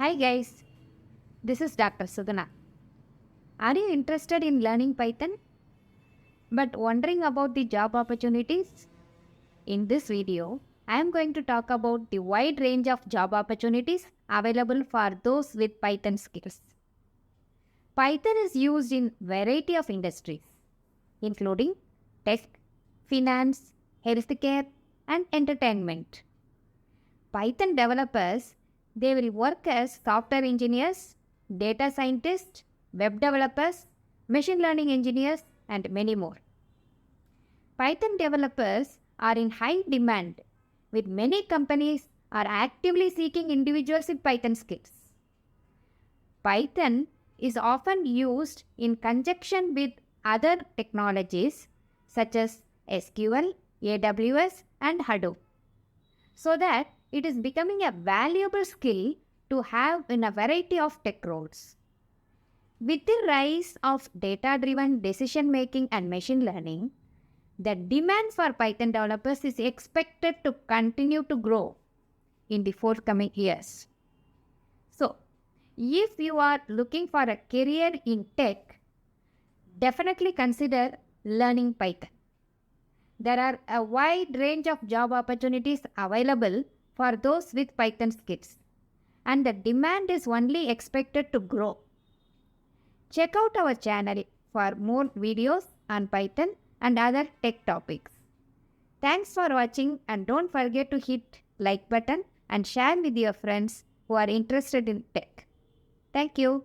Hi guys, this is Dr. Sudhana. Are you interested in learning Python but wondering about the job opportunities? In this video, I am going to talk about the wide range of job opportunities available for those with Python skills. Python is used in variety of industries including tech, finance, healthcare and entertainment. Python developers, they will work as software engineers, data scientists, web developers, machine learning engineers, and many more. Python developers are in high demand, with many companies are actively seeking individuals with Python skills. Python is often used in conjunction with other technologies such as SQL, AWS, and Hadoop, so that it is becoming a valuable skill to have in a variety of tech roles. With the rise of data driven decision making and machine learning, the demand for Python developers is expected to continue to grow in the forthcoming years. So, if you are looking for a career in tech, definitely consider learning Python. There are a wide range of job opportunities available for those with Python skills, and the demand is only expected to grow. Check out our channel for more videos on Python and other tech topics. Thanks for watching and don't forget to hit like button and share with your friends who are interested in tech. Thank you.